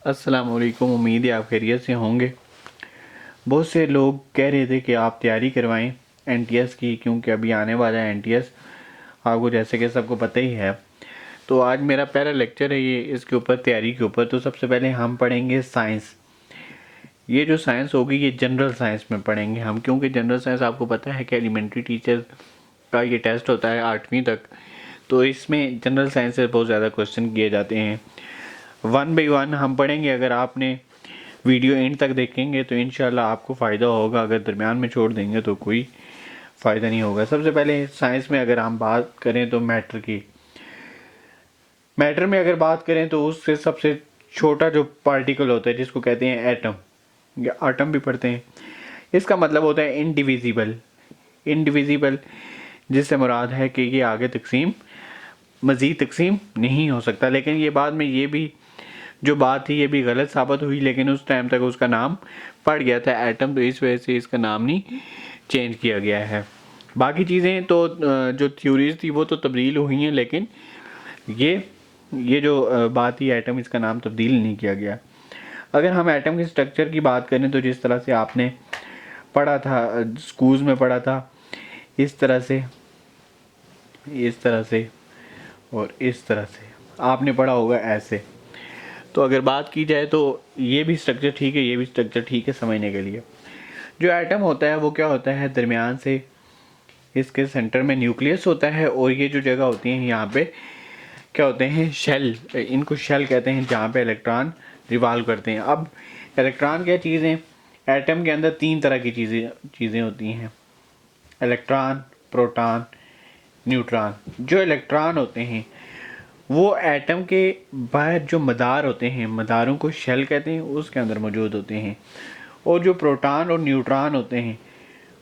अस्सलाम वालेकुम। उम्मीद है आप खैरियत से होंगे। बहुत से लोग कह रहे थे कि आप तैयारी करवाएं एनटीएस की, क्योंकि अभी आने वाला है एनटीएस, आपको जैसे कि सबको पता ही है। तो आज मेरा पहला लेक्चर है ये इसके ऊपर, तैयारी के ऊपर। तो सबसे पहले हम पढ़ेंगे साइंस। ये जो साइंस होगी ये जनरल साइंस में पढ़ेंगे हम, क्योंकि जनरल साइंस आपको पता है कि एलिमेंट्री टीचर का ये टेस्ट होता है 8वीं तक। तो इसमें जनरल साइंस से बहुत ज़्यादा क्वेश्चन किए जाते हैं। 1 बाई 1 हम पढ़ेंगे। अगर आपने वीडियो एंड तक देखेंगे तो इंशाल्लाह आपको फ़ायदा होगा, अगर दरमियान में छोड़ देंगे तो कोई फ़ायदा नहीं होगा। सबसे पहले साइंस में अगर हम बात करें तो मैटर में अगर बात करें तो उससे सबसे छोटा जो पार्टिकल होता है जिसको कहते हैं एटम, या आटम भी पढ़ते हैं, इसका मतलब होता है इनडिविजिबल। इनडिविजिबल जिससे मुराद है कि ये आगे मज़ीद तकसीम नहीं हो सकता। लेकिन ये बाद में ये भी जो बात थी ये भी गलत साबित हुई, लेकिन उस टाइम तक उसका नाम पड़ गया था एटम, तो इस वजह से इसका नाम नहीं चेंज किया गया है। बाकी चीज़ें तो जो थ्योरीज थी वो तो तब्दील हुई हैं, लेकिन ये जो बात थी एटम, इसका नाम तब्दील नहीं किया गया। अगर हम एटम के स्ट्रक्चर की बात करें तो जिस तरह से आपने पढ़ा था, स्कूल्स में पढ़ा था, इस तरह से और इस तरह से आपने पढ़ा होगा ऐसे। तो अगर बात की जाए तो ये भी स्ट्रक्चर ठीक है, ये भी स्ट्रक्चर ठीक है समझने के लिए। जो एटम होता है वो क्या होता है, दरमियान से इसके सेंटर में न्यूक्लियस होता है, और ये जो जगह होती है यहाँ पे क्या होते हैं, शेल, इनको शेल कहते हैं, जहाँ पे इलेक्ट्रॉन रिवॉल्व करते हैं। अब इलेक्ट्रॉन क्या चीज़ है, एटम के अंदर 3 तरह की चीज़ें होती हैं, इलेक्ट्रॉन, प्रोटॉन, न्यूट्रॉन। जो इलेक्ट्रॉन होते हैं वो एटम के बाहर जो मदार होते हैं, मदारों को शेल कहते हैं, उसके अंदर मौजूद होते हैं। और जो प्रोटॉन और न्यूट्रॉन होते हैं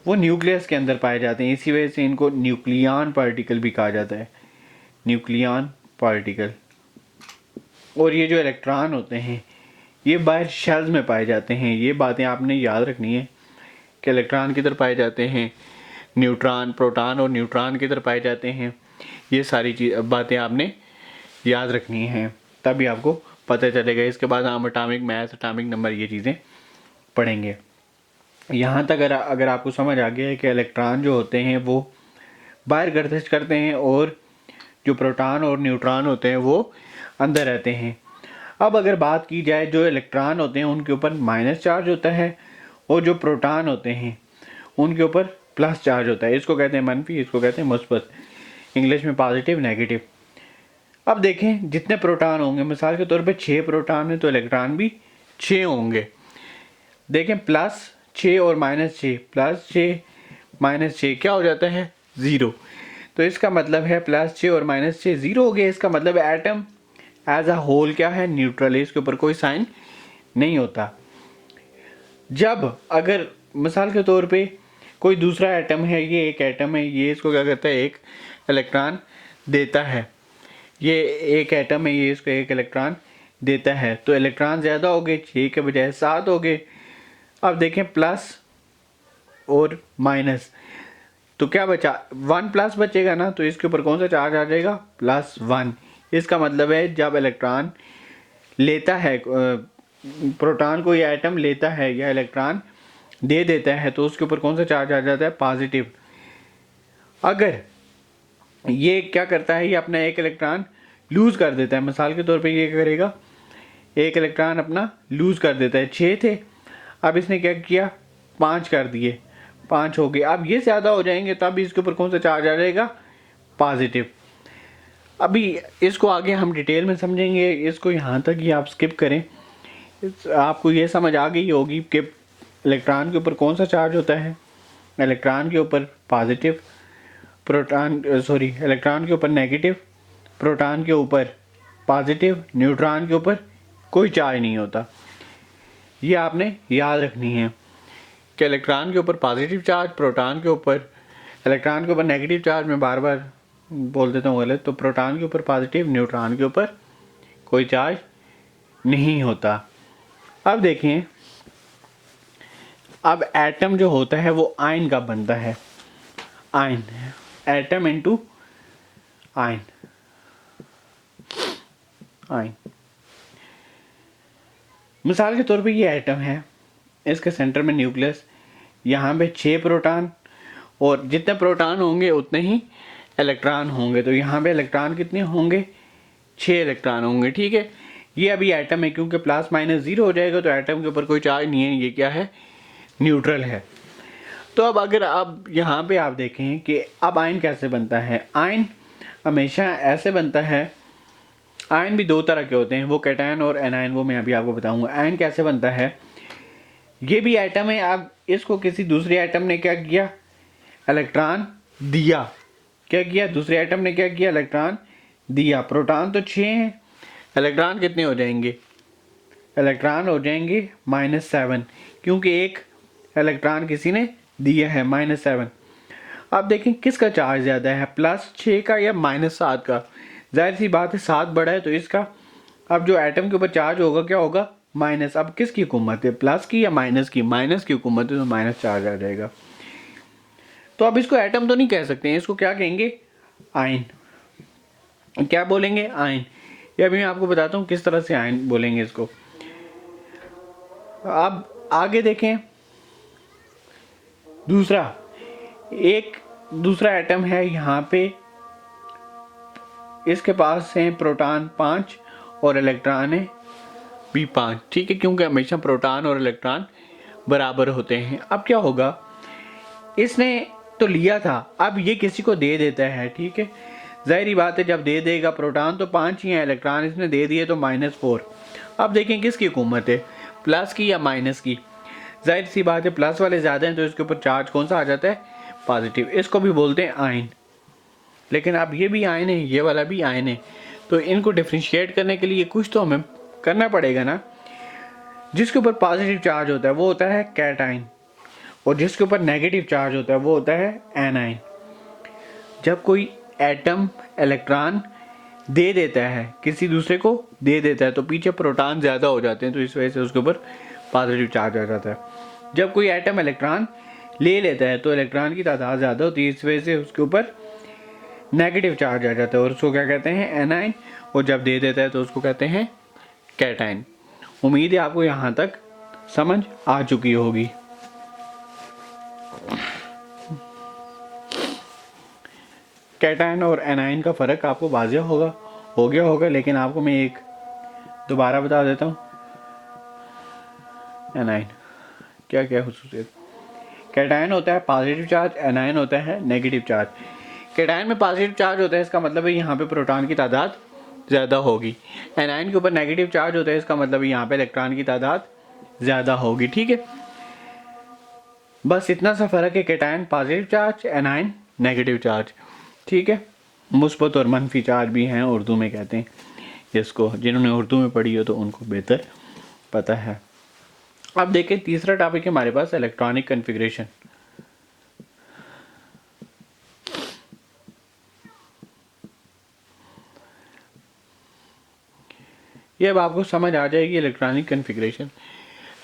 वो न्यूक्लियस के अंदर पाए जाते हैं। इसी वजह से इनको न्यूक्लियन पार्टिकल भी कहा जाता है, न्यूक्लियन पार्टिकल। और ये जो इलेक्ट्रॉन होते हैं ये बाहर शेल्स में पाए जाते हैं। ये बातें आपने याद रखनी है कि इलेक्ट्रॉन किधर पाए जाते हैं, न्यूट्रॉन, प्रोटॉन और न्यूट्रॉन किधर पाए जाते हैं। ये सारी बातें आपने याद रखनी है, तभी आपको पता चलेगा। इसके बाद हम एटॉमिक मैथ, एटॉमिक नंबर, ये चीज़ें पढ़ेंगे। यहाँ तक अगर आपको समझ आ गया है कि इलेक्ट्रॉन जो होते हैं वो बाहर गर्दिश करते हैं, और जो प्रोटॉन और न्यूट्रॉन होते हैं वो अंदर रहते हैं। अब अगर बात की जाए, जो इलेक्ट्रॉन होते हैं उनके ऊपर माइनस चार्ज होता है, और जो प्रोटॉन होते हैं उनके ऊपर प्लस चार्ज होता है। इसको कहते हैं मनफी, इसको कहते हैं मुस्बत, इंग्लिश में पॉजिटिव, नेगेटिव। अब देखें जितने प्रोटॉन होंगे, मिसाल के तौर पे 6 प्रोटॉन है तो इलेक्ट्रॉन भी 6 होंगे। देखें +6 और -6, +6 -6 क्या हो जाता है, 0। तो इसका मतलब है +6 और -6 0 हो गया। इसका मतलब एटम एज अ होल क्या है, न्यूट्रल है, इसके ऊपर कोई साइन नहीं होता। जब अगर मिसाल के तौर पे कोई दूसरा एटम है, ये एक एटम है, ये इसको क्या करता है, एक इलेक्ट्रॉन देता है। ये एक एटम है, ये इसको एक इलेक्ट्रॉन देता है, तो इलेक्ट्रॉन ज़्यादा हो गए, 6 के बजाय 7 हो गए। अब देखें प्लस और माइनस, तो क्या बचा, 1 प्लस बचेगा ना, तो इसके ऊपर कौन सा चार्ज आ जाएगा, +1। इसका मतलब है जब इलेक्ट्रॉन लेता है, प्रोटॉन को या एटम लेता है या इलेक्ट्रॉन दे देता है, तो उसके ऊपर कौन सा चार्ज आ जाता है, पॉजिटिव। अगर ये क्या करता है, ये अपना एक इलेक्ट्रॉन लूज़ कर देता है, मिसाल के तौर पे ये करेगा, एक इलेक्ट्रॉन अपना लूज़ कर देता है। 6 थे, अब इसने क्या किया, 5 कर दिए, 5 हो गए। अब ये ज़्यादा हो जाएंगे, तब इसके ऊपर कौन सा चार्ज आ जाएगा, पॉजिटिव। अभी इसको आगे हम डिटेल में समझेंगे, इसको यहाँ तक ही आप स्किप करें। आपको ये समझ आ गई होगी कि इलेक्ट्रॉन के ऊपर कौन सा चार्ज होता है, इलेक्ट्रॉन के ऊपर पॉजिटिव, इलेक्ट्रॉन के ऊपर नेगेटिव, प्रोटॉन के ऊपर पॉजिटिव, न्यूट्रॉन के ऊपर कोई चार्ज नहीं होता। ये आपने याद रखनी है कि इलेक्ट्रॉन के ऊपर पॉजिटिव चार्ज, प्रोटॉन के ऊपर नेगेटिव चार्ज। मैं बार बार बोल देता हूँ गलत, तो प्रोटॉन के ऊपर पॉजिटिव, न्यूट्रॉन के ऊपर कोई चार्ज नहीं होता। अब देखें, अब एटम जो होता है वो आयन का बनता है, आयन, एटम इनटू आयन। मिसाल के तौर पे ये एटम है, इसके सेंटर में न्यूक्लियस, यहाँ पे 6 प्रोटॉन, और जितने प्रोटॉन होंगे उतने ही इलेक्ट्रॉन होंगे। तो यहाँ पे इलेक्ट्रॉन कितने होंगे? 6 इलेक्ट्रॉन होंगे। ठीक है, ये अभी एटम है, क्योंकि प्लस माइनस 0 हो जाएगा तो एटम के ऊपर कोई चार्ज नहीं है, ये क्या है? न्यूट्रल है। तो अब अगर आप यहाँ पे आप देखें कि अब आयन कैसे बनता है। आयन हमेशा ऐसे बनता है, आयन भी दो तरह के होते हैं, वो कैटायन और एनायन, वो मैं अभी आपको बताऊंगा। आयन कैसे बनता है, ये भी एटम है, अब इसको किसी दूसरे एटम ने क्या किया? इलेक्ट्रॉन दिया। क्या किया? दूसरे एटम ने क्या किया? इलेक्ट्रॉन दिया। प्रोटॉन तो 6 हैं, इलेक्ट्रॉन कितने हो जाएंगे? इलेक्ट्रॉन हो जाएंगे -7, क्योंकि एक इलेक्ट्रॉन किसी ने दिया है, -7। अब देखें किसका चार्ज ज़्यादा है, +6 का या -7 का? जाहिर सी बात है 7 बड़ा है तो इसका। अब जो एटम के ऊपर चार्ज होगा क्या होगा? माइनस। अब किसकी हुकूमत है, प्लस की या माइनस की? माइनस की हुकूमत है, तो माइनस चार्ज आ जाएगा। तो अब इसको एटम तो नहीं कह सकते हैं, इसको क्या कहेंगे? आयन। क्या बोलेंगे? आयन। ये अभी मैं आपको बताता हूँ किस तरह से आयन बोलेंगे इसको। अब आगे देखें, एक दूसरा एटम है यहाँ पे, इसके पास है प्रोटॉन 5 और इलेक्ट्रॉन है भी 5। ठीक है, क्योंकि हमेशा प्रोटॉन और इलेक्ट्रॉन बराबर होते हैं। अब क्या होगा, इसने तो लिया था, अब ये किसी को दे देता है। ठीक है, जाहिर बात है जब दे देगा, प्रोटॉन तो 5 ही है, इलेक्ट्रॉन इसने दे दिए तो -4। अब देखें किसकी हुकूमत है, प्लस की या माइनस की? जाहिर सी बात है प्लस वाले ज़्यादा हैं तो इसके ऊपर चार्ज कौन सा आ जाता है? पॉजिटिव। इसको भी बोलते हैं आयन। लेकिन अब ये भी आयन है, ये वाला भी आयन है, तो इनको डिफ्रेंशिएट करने के लिए कुछ तो हमें करना पड़ेगा ना। जिसके ऊपर पॉजिटिव चार्ज होता है वो होता है कैटायन, और जिसके ऊपर नेगेटिव चार्ज होता है वो होता है एनायन। जब कोई एटम इलेक्ट्रॉन दे देता है, किसी दूसरे को दे देता है, तो पीछे प्रोटॉन ज़्यादा हो जाते हैं, तो इस वजह से उसके ऊपर पॉजिटिव चार्ज आ जाता है। जब कोई एटम इलेक्ट्रॉन ले लेता है तो इलेक्ट्रॉन की तादाद ज़्यादा होती है, इस वजह से उसके ऊपर नेगेटिव चार्ज आ जाता है, और उसको क्या कहते हैं? एनायन। और जब दे देता है तो उसको कहते हैं कैटायन। उम्मीद है आपको यहाँ तक समझ आ चुकी होगी। कैटायन और एनायन का फ़र्क आपको वाज़ेह हो गया होगा, लेकिन आपको मैं एक दोबारा बता देता हूँ। एनायन क्या क्या खुसूसियत? कैटायन होता है पॉजिटिव चार्ज, एनायन होता है नेगेटिव चार्ज। कैटायन में पॉजिटिव चार्ज होता है, इसका मतलब है यहाँ पे प्रोटॉन की तादाद ज़्यादा होगी। एनायन के ऊपर नेगेटिव चार्ज होता है, इसका मतलब है यहाँ पे इलेक्ट्रॉन की तादाद ज़्यादा होगी। ठीक है, बस इतना सा फ़र्क है। Cation positive charge, anion negative charge. ठीक है, मुस्बत और मनफी चार्ज भी हैं, उर्दू में कहते हैं इसको। जिन्होंने उर्दू में पढ़ी हो तो उनको बेहतर पता है। अब देखें तीसरा टॉपिक है हमारे पास, इलेक्ट्रॉनिक कॉन्फ़िगरेशन। ये अब आपको समझ आ जाएगी इलेक्ट्रॉनिक कॉन्फ़िगरेशन।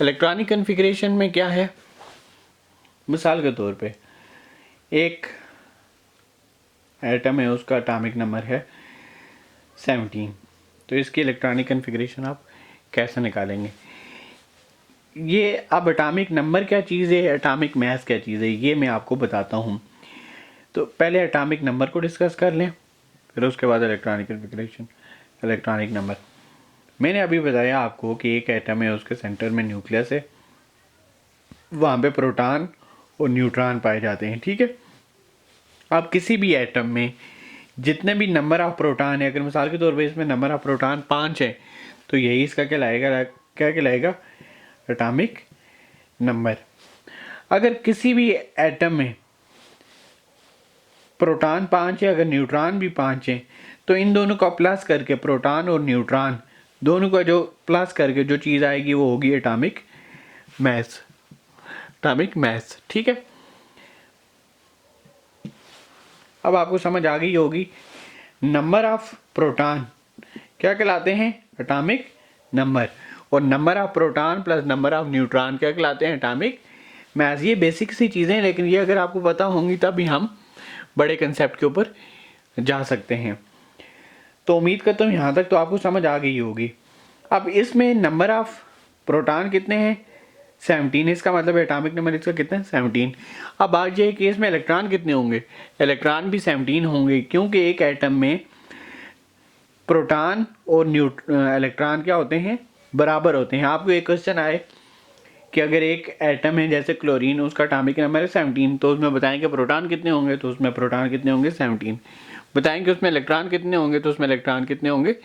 इलेक्ट्रॉनिक कॉन्फ़िगरेशन में क्या है, मिसाल के तौर पे एक एटम है, उसका एटॉमिक नंबर है 17, तो इसकी इलेक्ट्रॉनिक कॉन्फ़िगरेशन आप कैसे निकालेंगे? ये अब एटॉमिक नंबर क्या चीज़ है, एटॉमिक मास क्या चीज़ है, ये मैं आपको बताता हूँ। तो पहले एटॉमिक नंबर को डिस्कस कर लें, फिर उसके बाद इलेक्ट्रॉनिक कॉन्फ़िगरेशन। इलेक्ट्रॉनिक नंबर मैंने अभी बताया आपको कि एक एटम है, उसके सेंटर में न्यूक्लियस है, वहाँ पे प्रोटॉन और न्यूट्रॉन पाए जाते हैं। ठीक है, अब किसी भी एटम में जितने भी नंबर ऑफ प्रोटॉन है, अगर मिसाल के तौर पे इसमें नंबर ऑफ प्रोटॉन 5 है, तो यही इसका क्या कहलाएगा? Atomic number. अगर किसी भी एटम में प्रोटॉन 5 है, अगर न्यूट्रॉन भी 5 है, तो इन दोनों का प्लस करके, प्रोटॉन और न्यूट्रॉन दोनों का जो प्लस करके जो चीज़ आएगी वो होगी एटॉमिक मास। Atomic mass. ठीक है, अब आपको समझ आ गई होगी। नंबर ऑफ प्रोटॉन क्या कहलाते हैं? Atomic number. और number of proton plus number of neutron क्या कहलाते हैं? Atomic mass. ये बेसिक सी चीज़ें हैं, लेकिन ये अगर आपको पता होंगी तभी हम बड़े कंसेप्ट के ऊपर जा सकते हैं। तो उम्मीद करता हूँ यहाँ तक तो आपको समझ आ गई होगी। अब इसमें नंबर ऑफ प्रोटॉन कितने हैं 17, इसका मतलब एटॉमिक नंबर इसका कितना है 17। अब बात ये केस में इलेक्ट्रॉन कितने होंगे, इलेक्ट्रॉन भी 17 होंगे, क्योंकि एक एटम में प्रोटॉन और इलेक्ट्रॉन क्या होते हैं बराबर होते हैं। आपको एक क्वेश्चन आए कि अगर एक एटम है जैसे क्लोरीन, उसका एटॉमिक नंबर है 17, तो उसमें बताएंगे प्रोटॉन कितने होंगे, तो उसमें प्रोटॉन कितने होंगे 17। बताएंगे उसमें इलेक्ट्रॉन कितने होंगे, तो उसमें इलेक्ट्रॉन कितने होंगे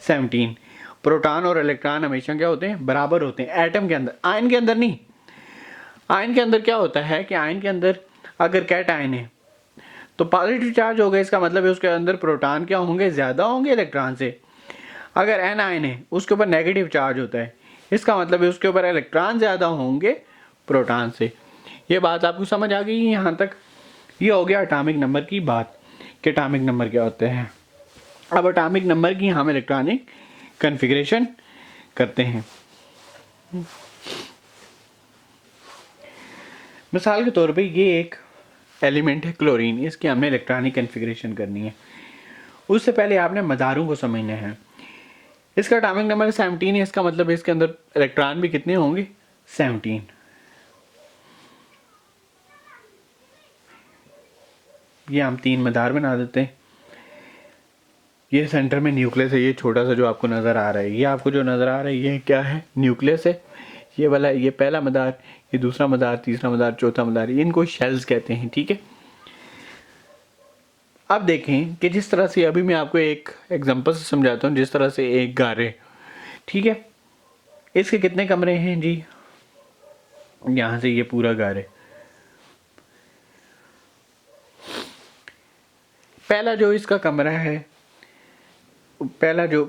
17। प्रोटॉन और इलेक्ट्रॉन हमेशा क्या होते हैं बराबर होते हैं एटम के अंदर, आयन के अंदर नहीं। आयन के अंदर क्या होता है कि आयन के अंदर अगर कैट आयन है तो पॉजिटिव चार्ज होगा, इसका मतलब है उसके अंदर प्रोटॉन क्या होंगे ज़्यादा होंगे इलेक्ट्रॉन से। अगर एन आयन है उसके ऊपर नेगेटिव चार्ज होता है, इसका मतलब है उसके ऊपर इलेक्ट्रॉन ज़्यादा होंगे प्रोटॉन से। ये बात आपको समझ आ गई यहाँ तक। ये हो गया एटॉमिक नंबर की बात कि एटॉमिक नंबर क्या होते हैं। अब एटॉमिक नंबर की हम इलेक्ट्रॉनिक कन्फिग्रेशन करते हैं। मिसाल के तौर पे ये एक एलिमेंट है क्लोरीन, इसकी हमने इलेक्ट्रॉनिक कन्फिग्रेशन करनी है। उससे पहले आपने मदारों को समझना है। इसका एटॉमिक नंबर 17 है, इसका मतलब इसके अंदर इलेक्ट्रॉन भी कितने होंगे 17। ये हम 3 मदार बना देते हैं। ये सेंटर में न्यूक्लियस है, ये छोटा सा जो आपको नज़र आ रहा है, ये आपको जो नज़र आ रहा है ये क्या है न्यूक्लियस है। ये वाला ये पहला मदार, ये दूसरा मदार, तीसरा मदार, चौथा मदार, ये इनको शेल्स कहते हैं, ठीक है। अब देखें कि जिस तरह से अभी मैं आपको एक एग्जांपल से समझाता हूँ। जिस तरह से एक गारे, ठीक है, इसके कितने कमरे हैं जी, यहाँ से ये पूरा गारे। पहला जो इसका कमरा है, पहला जो